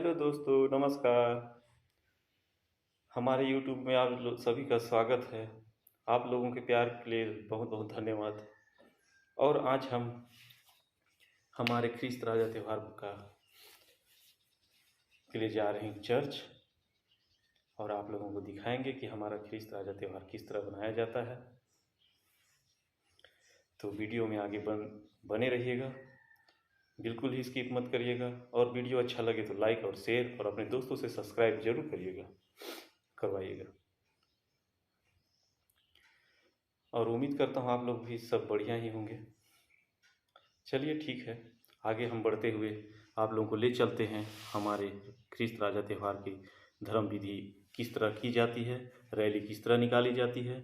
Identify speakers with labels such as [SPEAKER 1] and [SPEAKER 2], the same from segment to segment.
[SPEAKER 1] Hello दोस्तों, नमस्कार। हमारे यूट्यूब में आप सभी का स्वागत है। आप लोगों के प्यार के लिए बहुत बहुत धन्यवाद। और आज हम हमारे ख्रिस्त राजा त्यौहार का के लिए जा रहे हैं चर्च, और आप लोगों को दिखाएंगे कि हमारा ख्रिस्त राजा त्यौहार किस तरह मनाया जाता है। तो वीडियो में आगे बने रहिएगा, बिल्कुल ही स्किप मत करिएगा। और वीडियो अच्छा लगे तो लाइक और शेयर और अपने दोस्तों से सब्सक्राइब जरूर करवाइएगा। और उम्मीद करता हूँ आप लोग भी सब बढ़िया ही होंगे। चलिए ठीक है, आगे हम बढ़ते हुए आप लोगों को ले चलते हैं हमारे ख्रिस्त राजा त्यौहार की धर्म विधि किस तरह की जाती है, रैली किस तरह निकाली जाती है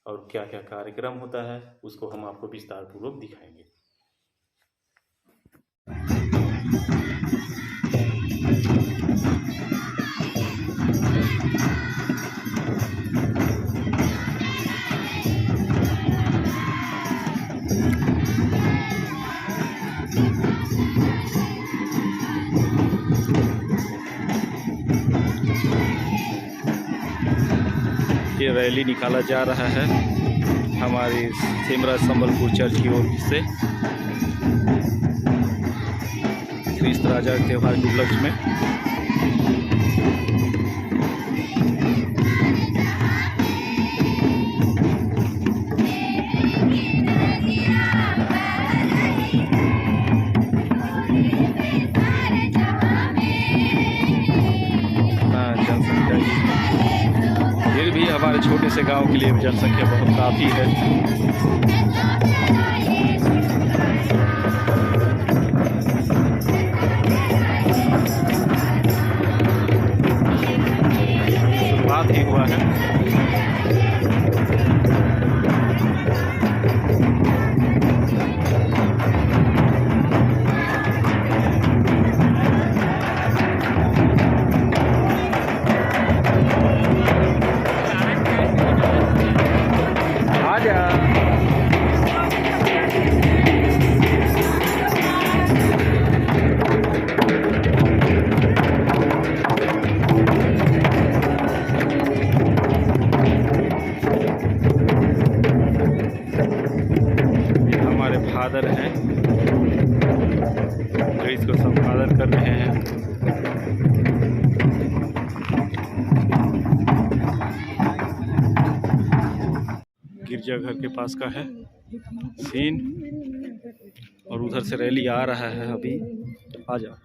[SPEAKER 1] और क्या क्या कार्यक्रम होता है, उसको हम आपको विस्तार पूर्वक दिखाएंगे। ये रैली निकाला जा रहा है हमारी सिमरा संबलपुर चर्च की ओर से ख्रिस्त राजा त्यौहार के उपलक्ष्य में। फिर भी हमारे छोटे से गांव के लिए जनसंख्या बहुत काफ़ी है। शुरुआत ही हुआ है। फादर हैं जो इसको संपादन कर रहे हैं। गिरजाघर के पास का है सीन, और उधर से रैली आ रहा है। अभी आ जाओ,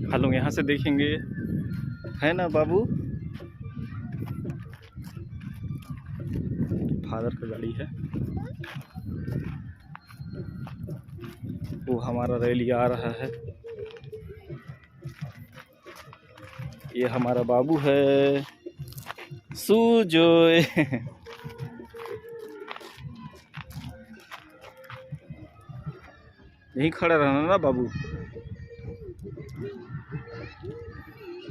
[SPEAKER 1] हम लोग यहाँ से देखेंगे, है ना बाबू। फादर का गाड़ी है, वो हमारा रैली आ रहा है। ये हमारा बाबू है सुजोय। यहीं खड़ा रहना ना बाबू।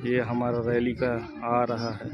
[SPEAKER 1] ये हमारा रैली का आ रहा है।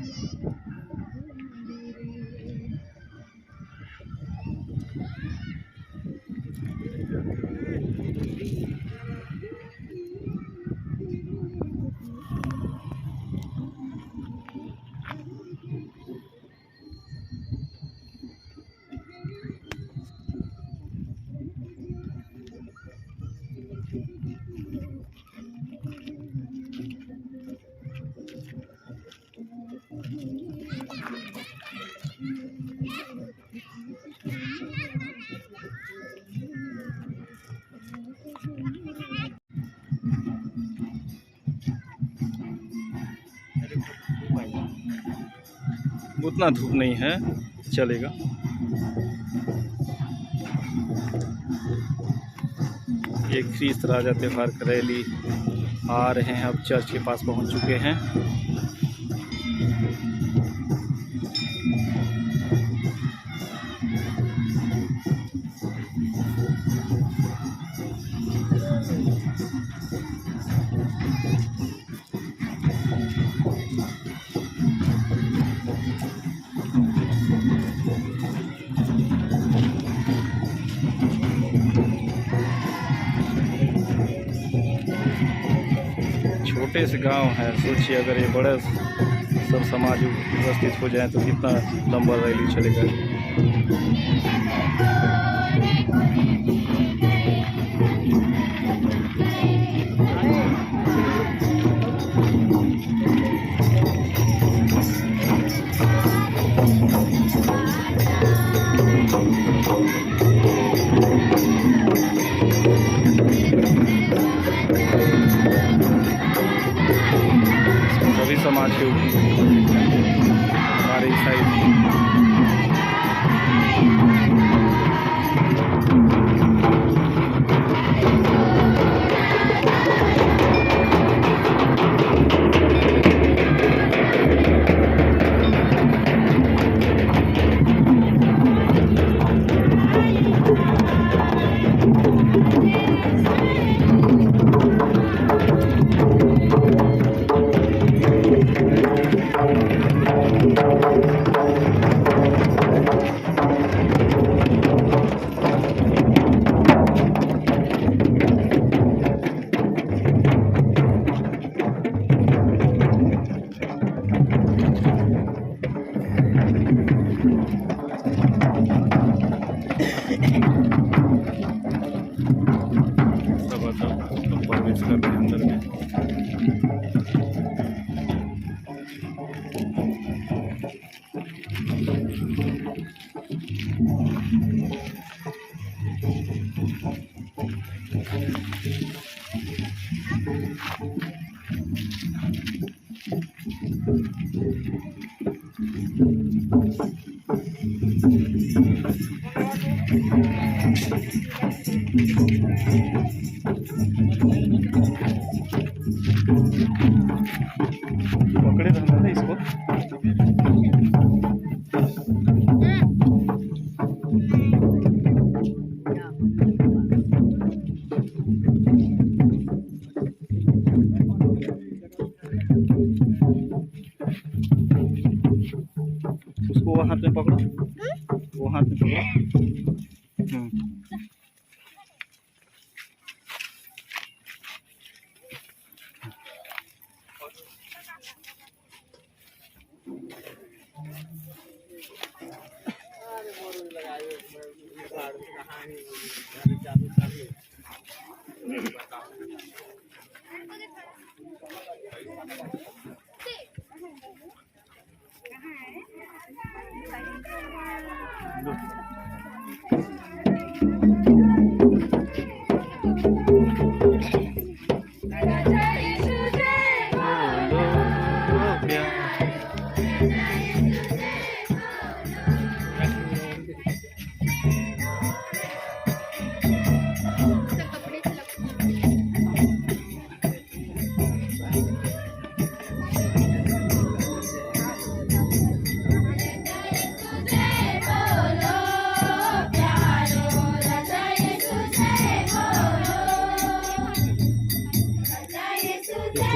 [SPEAKER 1] उतना धूप नहीं है, चलेगा। ये ख्रिस्त राजा त्यौहार का रैली आ रहे हैं, अब चर्च के पास पहुंच चुके हैं।
[SPEAKER 2] छोटे से गांव है, सोचिए अगर ये बड़े सब समाज उपस्थित हो जाए तो कितना लंबा रैली चलेगा। सभी समाज के हमारे ईसाई प्रवेश कर रहे हैं अंदर में। पकड़े रहना था इसको। उसको वो हाथ में पकड़ो, वो हाथ में पकड़ो।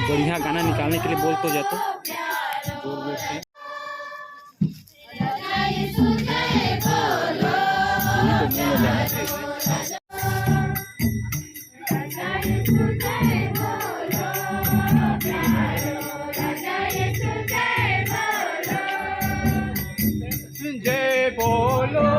[SPEAKER 2] बढ़िया गाना निकालने के लिए बोल तो जाता बोल देते हैं। जय बोलो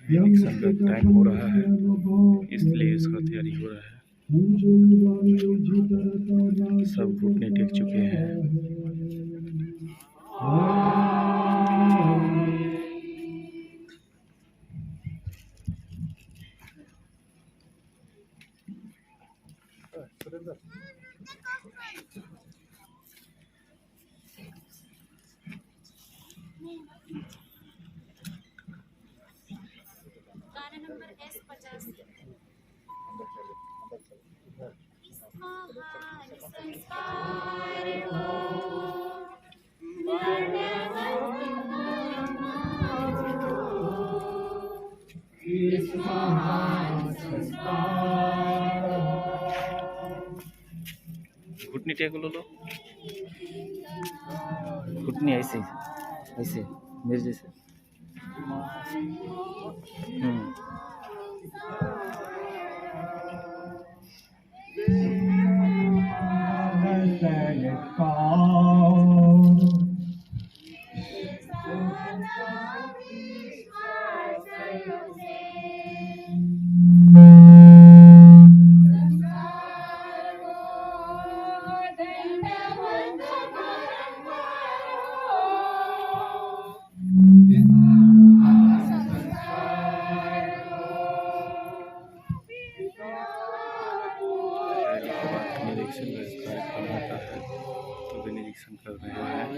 [SPEAKER 2] इलेक्शन का टाइम हो रहा है, इसलिए इसका तैयारी हो रहा है। सब घुटने टेक चुके हैं।
[SPEAKER 3] गाना नंबर S85। इस महान संस्कार हो इस महान संस्कार
[SPEAKER 2] घुटनी टेक लो, घुटनी ऐसे ऐसे मेरे जैसे। बेनेडिक्शन का कार्यक्रम होता है तो बेनेडिक्शन कर रहे हैं।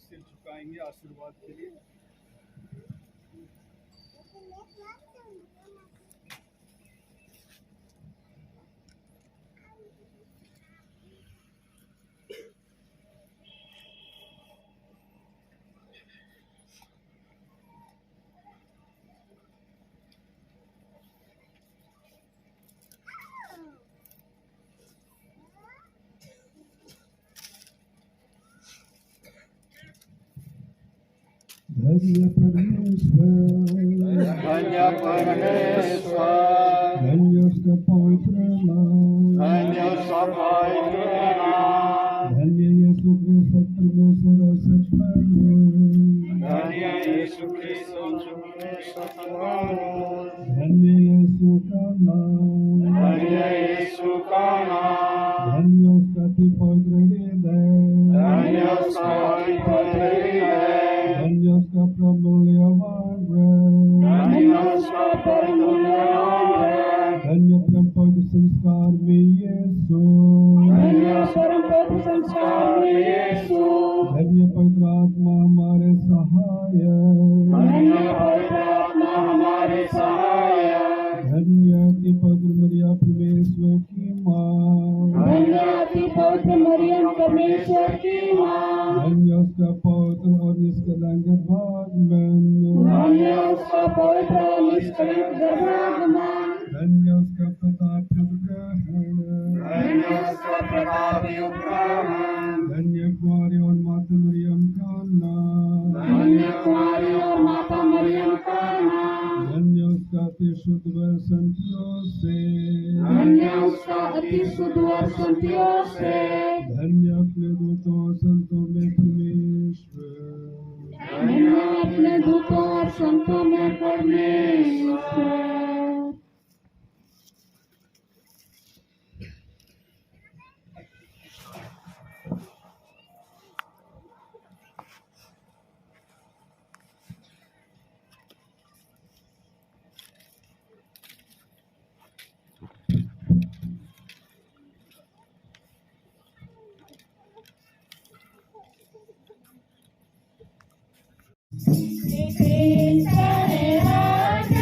[SPEAKER 4] सिर झुकाएंगे आशीर्वाद के लिए।
[SPEAKER 5] धन्य परमेश्वर,
[SPEAKER 4] धन्य परमेश्वर,
[SPEAKER 5] धन्य उसका पवित्र नाम,
[SPEAKER 4] धन्य उसका पवित्र नाम,
[SPEAKER 5] धन्य यीशु क्रिस्त परमेश्वर सत्य,
[SPEAKER 4] धन्य यीशु क्रिस्त सत्य,
[SPEAKER 5] धन्य यीशु का नाम,
[SPEAKER 4] धन्य यीशु का नाम,
[SPEAKER 5] धन्य उसका अति पवित्र हृदय,
[SPEAKER 4] धन्य उसका पवित्र हृदय,
[SPEAKER 5] धन्य उसका प्रमूल्यवान रक्त,
[SPEAKER 4] धन्य उसका परमूल्यवान रक्त,
[SPEAKER 5] धन्य परम पवित्र संस्कार में यीशु,
[SPEAKER 4] धन्य परम पवित्र संस्कार में यीशु,
[SPEAKER 5] धन्य पवित्र आत्मा हमारे सहायक,
[SPEAKER 4] धन्य पवित्र आत्मा हमारे सहायक,
[SPEAKER 5] धन्य अति पवित्र मरिया परमेश्वर की माँ,
[SPEAKER 4] धन्य अति पवित्र मरियम परमेश्वर की माँ,
[SPEAKER 5] धन्य उसका पवित्र और निष्कलंक भागमन,
[SPEAKER 4] धन्य उसका पवित्र और निष्कलंक गर्भागमन,
[SPEAKER 5] धन्य उसका प्रताप ग्रहण,
[SPEAKER 4] धन्य उसका प्रताप युग ग्रहण,
[SPEAKER 5] धन्य कुंवारी और माता मरियम का नाम,
[SPEAKER 4] धन्य कुमारी और माता मरियम का नाम,
[SPEAKER 5] धन्य उसका अति शुद्ध व संतियों से,
[SPEAKER 4] धन्य उसका अति शुद्ध और संतियों से,
[SPEAKER 5] धन्य अपने दूतों और संतों में परमेश्वर,
[SPEAKER 4] धन्य अपने दूतों और संतों में परमेश्वर।
[SPEAKER 3] Krishna Radha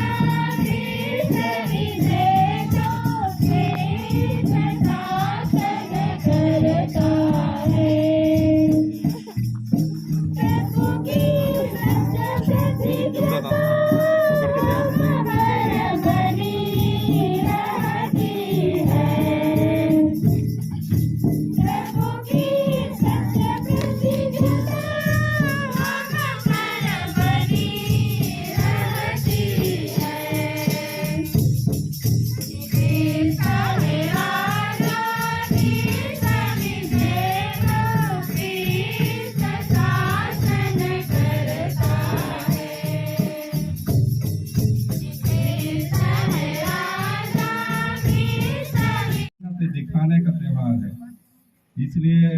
[SPEAKER 5] इसलिए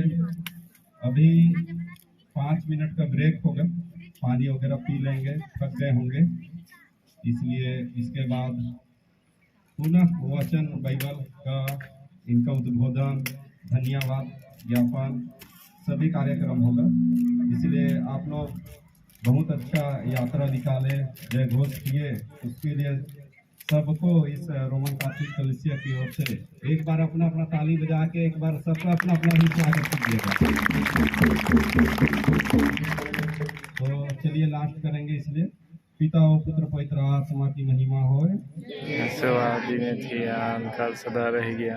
[SPEAKER 5] अभी 5 मिनट का ब्रेक होगा, पानी वगैरह पी लेंगे, थक गए होंगे। इसलिए इसके बाद पुनः वचन बाइबल का इनका उद्बोधन, धन्यवाद ज्ञापन सभी कार्यक्रम होगा। इसलिए आप लोग बहुत अच्छा यात्रा निकाले, जय घोष किए, उसके लिए सबको इस रोमन कैथोलिक कलीसिया की ओर से एक बार अपना अपना ताली बजा के एक बार सबका अपना अपना ही स्वागत कीजिएगा। तो चलिए लास्ट करेंगे। इसलिए पिता और पुत्र पवित्र आत्मा की महिमा होए।
[SPEAKER 2] जैसे आदि में थी, आन काल सदा रहेगी।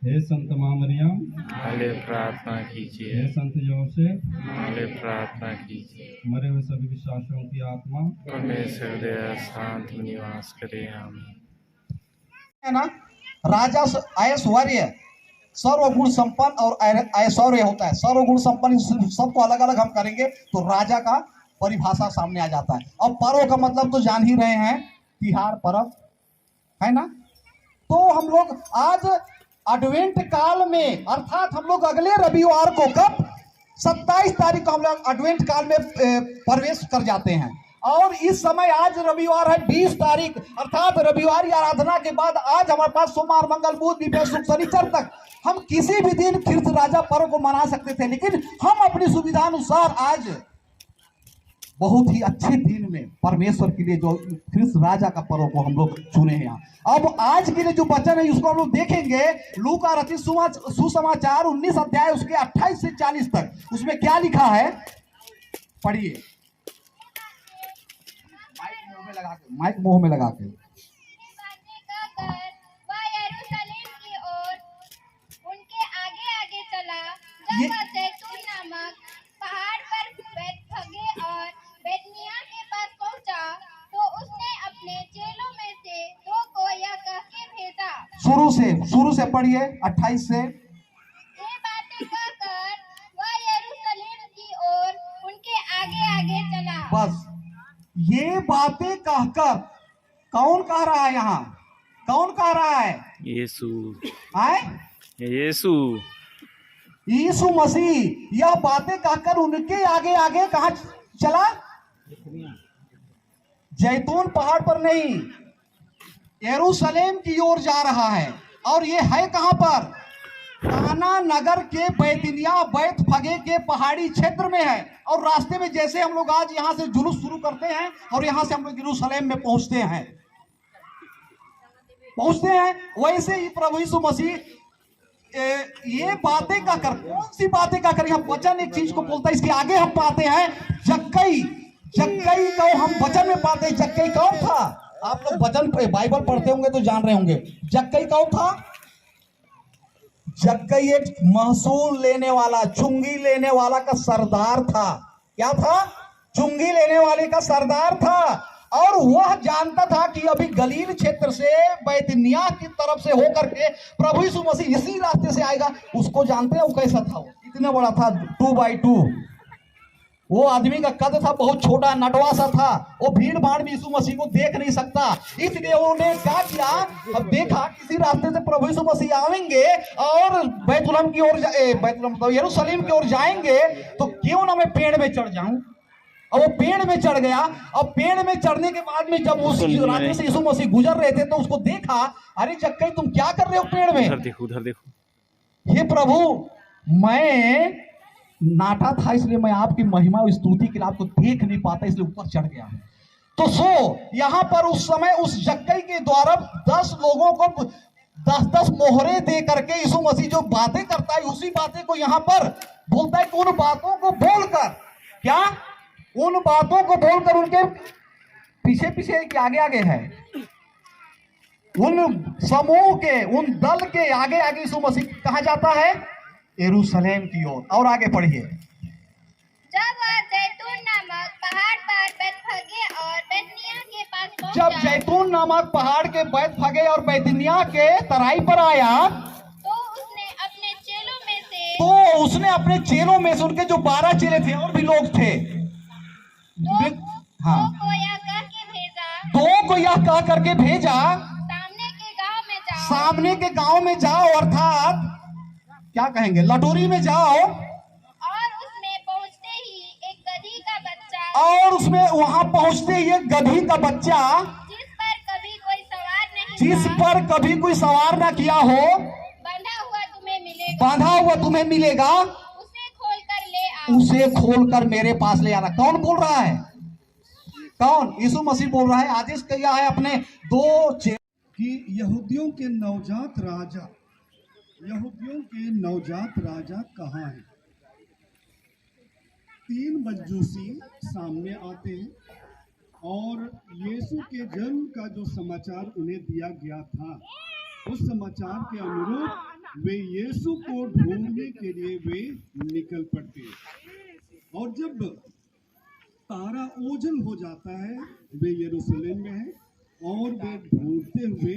[SPEAKER 5] हे संत मामरियम,
[SPEAKER 2] हमारे प्रार्थना कीजिए।
[SPEAKER 5] हे संत जोसेफ,
[SPEAKER 2] हमारे प्रार्थना कीजिए।
[SPEAKER 5] मरे हुए सभी विश्वासियों की आत्मा
[SPEAKER 2] परमेश्वर दया शांत में निवास करे। आमीन।
[SPEAKER 6] है ना, राजा ऐश्वर्य सर्वगुण संपन्न और ऐश्वर्य होता है। सर्वगुण संपन्न सबको अलग अलग हम करेंगे तो राजा का परिभाषा सामने आ जाता है। और पर्व का मतलब तो जान ही रहे हैं, तिहार पर्व है ना। तो हम लोग आज एडवेंट काल में, अर्थात हम लोग अगले रविवार को, कब 27 तारीख को हम लोग एडवेंट काल में प्रवेश कर जाते हैं। और इस समय आज रविवार है 20 तारीख, अर्थात रविवार की आराधना के बाद आज हमारे पास सोमवार मंगल बुध बृहस्पति शुक्र शनिचर तक हम किसी भी दिन ख्रिस्त राजा पर्व को मना सकते थे, लेकिन हम अपनी सुविधा अनुसार आज बहुत ही अच्छे दिन में परमेश्वर के लिए जो ख्रिस्त राजा का पर्व को हम लोग चुने हैं। अब आज के लिए जो वचन है उसको हम लोग देखेंगे। लूका रचित सुसमाचार 19 अध्याय उसके 28 से 40 तक, उसमें क्या लिखा है पढ़िए। माइक मुंह में लगा के
[SPEAKER 3] वह यरूशलेम की ओर उनके आगे आगे चला।
[SPEAKER 6] ये-
[SPEAKER 3] जब वह जैतून नामक पहाड़ पर बैतफगे और बेतनिय्याह के पास पहुंचा तो उसने अपने चेलों में से 2 को यह कह के भेजा।
[SPEAKER 6] शुरू से पढ़िए 28 से।
[SPEAKER 3] ये बातें कहकर वह यरूशलेम की ओर उनके आगे आगे चला।
[SPEAKER 6] बस ये बातें कहकर, कौन कह रहा है यहाँ, कौन कह रहा है?
[SPEAKER 2] यीशु।
[SPEAKER 6] आए
[SPEAKER 2] यीशु।
[SPEAKER 6] यीशु मसीह यह बातें कहकर उनके आगे आगे कहा चला? जैतून पहाड़ पर नहीं, यरूशलेम की ओर जा रहा है। और ये है कहां पर? काना नगर के बैतनिय्याह बैतफगे के पहाड़ी क्षेत्र में है। और रास्ते में जैसे हम लोग आज यहां से जुलूस शुरू करते हैं और यहां से हम लोग यरूशलेम में पहुंचते हैं, वैसे ही प्रभु यीशु मसीह ये बातें कहकर, कौन सी बातें कहकर? यह वचन एक चीज को बोलता है। इसके आगे हम पाते हैं जक्कई को हम वचन में पाते हैं। जक्कई कौन था? आप लोग वचन बाइबल पढ़ते होंगे तो जान रहे होंगे। जक्कई कौन था? जक्कई एक महसूल लेने वाला, चुंगी लेने वाला का सरदार था। क्या था? चुंगी लेने वाले का सरदार था। और वह जानता था कि अभी गलील क्षेत्र से बैतनिय्याह की तरफ से होकर के प्रभु यीशु मसीह इसी रास्ते से आएगा। उसको जानते हैं वो कैसा था? वो इतना बड़ा था, 2x2। वो आदमी का कद था बहुत छोटा, नटवा सा था। वो भीड़ भाड़ में यीशु मसीह को देख नहीं सकता। इसलिए उन्होंने क्या किया, अब देखा किसी रास्ते से प्रभु यीशु मसीह आएंगे और बैतुलहम की ओर, यरूशलेम की ओर जाएंगे, तो क्यों ना मैं पेड़ में चढ़ जाऊं। और वो पेड़ में चढ़ गया। और पेड़ में चढ़ने के बाद में जब उस रास्ते से यीशु मसीह गुजर रहे थे तो उसको देखा, अरे जक्कई तुम क्या कर रहे हो पेड़ में?
[SPEAKER 2] उधर देखो, उधर देखो।
[SPEAKER 6] हे प्रभु, मैं नाटा था इसलिए मैं आपकी महिमा और स्तुति के लिए आपको देख नहीं पाता, इसलिए ऊपर चढ़ गया। तो यहाँ पर उस समय उस जक्कई के द्वारा 10 लोगों को 10-10 मोहरे दे करके यीशु मसीह जो बातें करता है उसी बातें को यहाँ पर बोलता है कि उन बातों को बोलकर, क्या? उन बातों को बोलकर उनके पीछे पीछे के आगे आगे है, उन समूह के, उन दल के आगे आगे यीशु मसीह कहा जाता है यरूशलेम की ओर। और आगे पढ़िए।
[SPEAKER 3] जब वह जैतून नामक पहाड़ पर बैतफगे और बेतनिय्याह के पास
[SPEAKER 6] जब
[SPEAKER 3] पहुंचा
[SPEAKER 6] जैतून नामक पहाड़ के बैतफगे और बैतनिय्याह के तराई पर आया
[SPEAKER 3] तो उसने अपने चेलों में से
[SPEAKER 6] उनके जो 12 चेले थे और भी लोग थे, हाँ,
[SPEAKER 3] 2 को यह कह के भेजा,
[SPEAKER 6] 2 को यह कह करके भेजा,
[SPEAKER 3] सामने के गांव में जाओ।
[SPEAKER 6] सामने के गांव में जाओ। अर्थात क्या कहेंगे? लटोरी में जाओ
[SPEAKER 3] और उसमें पहुंचते ही एक गधी का बच्चा,
[SPEAKER 6] और उसमें वहां पहुंचते ही एक गधी का बच्चा,
[SPEAKER 3] जिस पर कभी कोई सवार नहीं
[SPEAKER 6] जिस
[SPEAKER 3] था,
[SPEAKER 6] पर कभी कोई सवार ना किया हो,
[SPEAKER 3] बंधा हुआ तुम्हें मिलेगा,
[SPEAKER 6] बांधा हुआ तुम्हें मिलेगा,
[SPEAKER 3] उसे खोलकर ले आओ।
[SPEAKER 6] उसे खोलकर मेरे पास ले आना। कौन बोल रहा है? कौन? यीशु मसीह बोल रहा है। आदेश किया है अपने दो
[SPEAKER 7] कि यहूदियों के नवजात राजा कहाँ हैं? 3 मजूसी सामने आते हैं और यीशु के जन्म का जो समाचार उन्हें दिया गया था, उस समाचार के अनुरूप वे यीशु को ढूंढने के लिए वे निकल पड़ते हैं। और जब तारा ओझल हो जाता है, वे यरूशलेम में हैं और वे ढूंढते हुए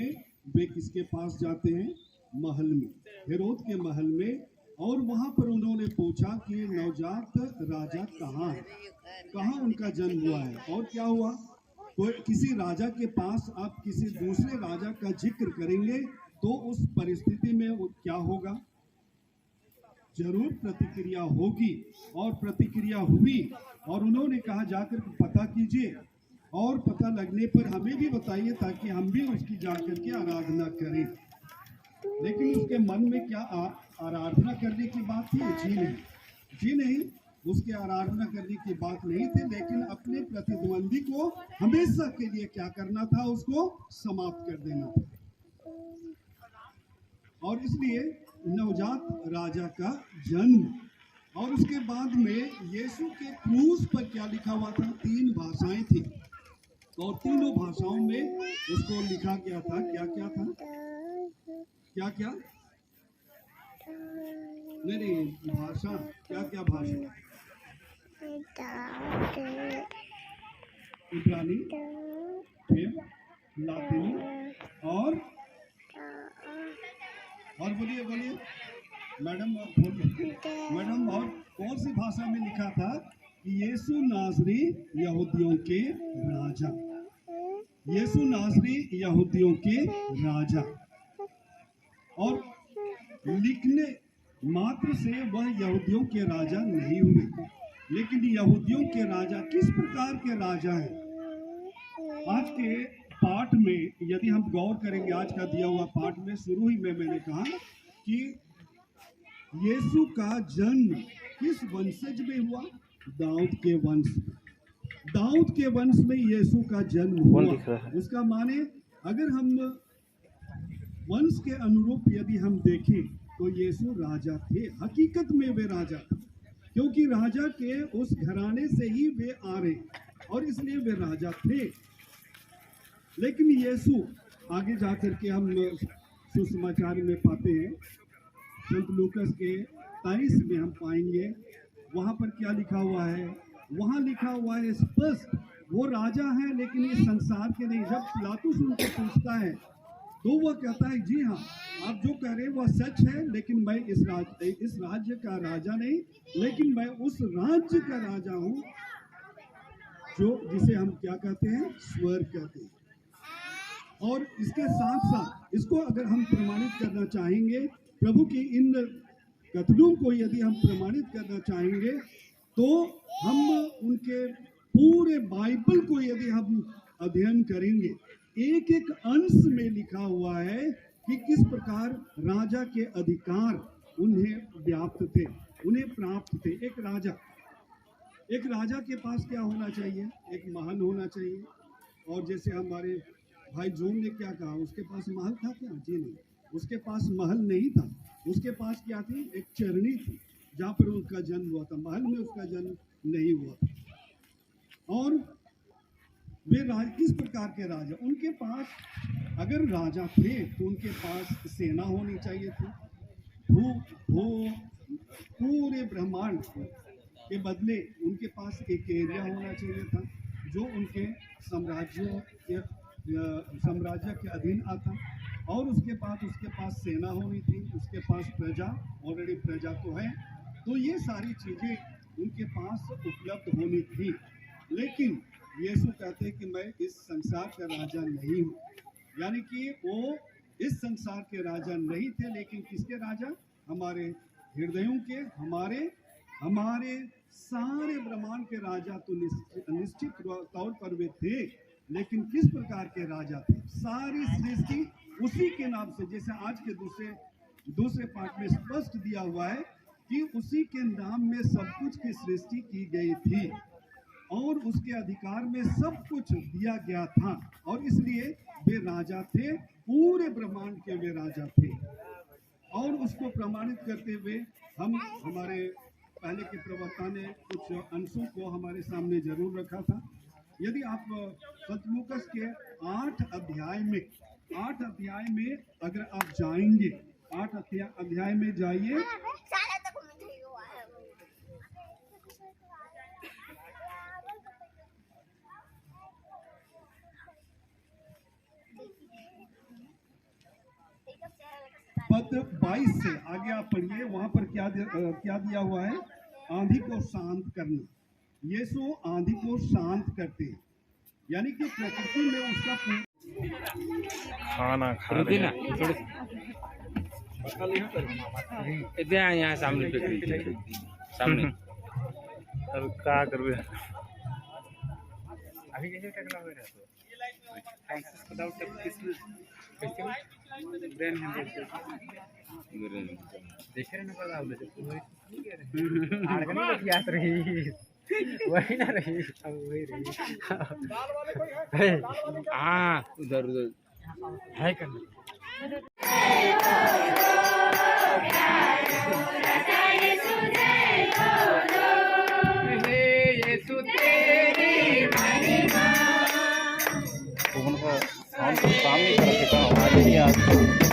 [SPEAKER 7] वे किसके पास जाते हैं? महल में, हेरोद के महल में। और वहां पर उन्होंने पूछा कि नवजात राजा कहाँ है, कहाँ उनका जन्म हुआ है। और क्या हुआ? कोई किसी राजा के पास आप किसी दूसरे राजा का जिक्र करेंगे तो उस परिस्थिति में वो क्या होगा? जरूर प्रतिक्रिया होगी। और प्रतिक्रिया हुई और उन्होंने कहा जाकर पता कीजिए और पता लगने पर हमें भी बताइए ताकि हम भी उसकी जाकर के आराधना करें। लेकिन उसके मन में क्या आराधना करने की बात थी? जी नहीं, उसके आराधना करने की बात नहीं थी, लेकिन अपने प्रतिद्वंदी को हमेशा के लिए क्या करना था? उसको समाप्त कर देना था। और इसलिए नवजात राजा का जन्म। और उसके बाद में यीशु के क्रूस पर क्या लिखा हुआ था? 3 भाषाएं थी और तीनों भाषाओं में उसको लिखा गया था। क्या क्या था? क्या क्या? नहीं, भाषा क्या क्या? भाषा इब्रानी, फिर लातीनी और बोलिए मैडम, मैडम, और कौन सी भाषा में लिखा था कि यीशु नासरी यहूदियों के राजा? यीशु नासरी यहूदियों के राजा। और लिखने मात्र से वह यहूदियों के राजा नहीं हुए, लेकिन यहूदियों के राजा किस प्रकार के राजा हैं? आज के पाठ में यदि हम गौर करेंगे, आज का दिया हुआ पाठ में शुरू ही में मैंने कहा कि यीशु का जन्म किस वंशज में हुआ? दाऊद के वंश। दाऊद के वंश में यीशु का जन्म हुआ। उसका माने अगर हम वंश के अनुरूप यदि हम देखें तो यीशु राजा थे। हकीकत में वे राजा थे, क्योंकि राजा के उस घराने से ही वे आ रहे और इसलिए वे राजा थे। लेकिन यीशु आगे जाकर के हम सुसमाचार में पाते हैं, संत लूकस के 23 में हम पाएंगे, वहां पर क्या लिखा हुआ है? वहां लिखा हुआ है स्पष्ट, वो राजा है लेकिन इस संसार के नहीं। जब पिलातुस उनसे पूछता है तो वह कहता है जी हाँ, आप जो कह रहे हैं वह सच है, लेकिन मैं इस राज्य का राजा नहीं, लेकिन मैं उस राज्य का राजा हूं जो जिसे हम क्या कहते हैं? स्वर्ग कहते हैं। और इसके साथ साथ इसको अगर हम प्रमाणित करना चाहेंगे, प्रभु की इन कथनों को यदि हम प्रमाणित करना चाहेंगे, तो हम उनके पूरे बाइबल को यदि हम अध्ययन करेंगे, एक एक अंश में लिखा हुआ है कि किस प्रकार राजा के अधिकार उन्हें व्याप्त थे, उन्हें प्राप्त थे। एक राजा के पास क्या होना चाहिए? एक महल होना चाहिए। और जैसे हमारे भाई जोन ने क्या कहा, उसके पास महल था क्या? जी नहीं, उसके पास महल नहीं था। उसके पास क्या थी? एक चरनी थी जहाँ पर उनका जन्म हुआ था। महल में उसका जन्म नहीं हुआ था। और वे किस प्रकार के राजा? उनके पास अगर राजा थे तो उनके पास सेना होनी चाहिए थी। वो पूरे ब्रह्मांड के बदले उनके पास एक एरिया होना चाहिए था जो उनके साम्राज्य के अधीन आता। और उसके पास सेना होनी थी, उसके पास प्रजा, ऑलरेडी प्रजा तो है। तो ये सारी चीजें उनके पास उपलब्ध होनी थी। लेकिन यीशु कहते हैं कि मैं इस संसार का राजा नहीं हूँ, यानी कि वो इस संसार के राजा नहीं थे, लेकिन किसके राजा? हमारे हृदयों के हमारे सारे ब्रह्मांड के राजा तो निश्चित तौर पर वे थे, लेकिन किस प्रकार के राजा थे? सारी सृष्टि उसी के नाम से, जैसे आज के दूसरे पाठ में स्पष्ट दिया हुआ है कि उसी के नाम में सब कुछ की सृष्टि की गई थी और उसके अधिकार में सब कुछ दिया गया था, और इसलिए वे राजा थे, पूरे ब्रह्मांड के वे राजा थे। और उसको प्रमाणित करते हुए हमारे पहले के प्रवक्ता ने कुछ अंशों को हमारे सामने जरूर रखा था। यदि आप सतलूकस के 8 अध्याय में अगर आप जाएंगे, 8 अध्याय में जाइए, पद 22 से आगे आप पढ़िए। वहां पर क्या दिया हुआ है? आंधी को शांत करना। यीशु आंधी को शांत करते हैं, यानी कि प्रकृति में उसका
[SPEAKER 2] खाना खा रहे हैं।
[SPEAKER 8] यहाँ सामने सामने
[SPEAKER 2] अब क्या करबे?
[SPEAKER 8] अभी कैसे टकला हो रहा है? फ्रांसिस को डाउट है किसने कैसे ब्रेन हैंड देख रहे ना पड़ा उधर तो आड़गनी बच याद रही वही ना रही अब वही रही। हाँ उधर है करना
[SPEAKER 2] उनका साउंड तो काम नहीं कर रहा था, आवाज नहीं आ रही।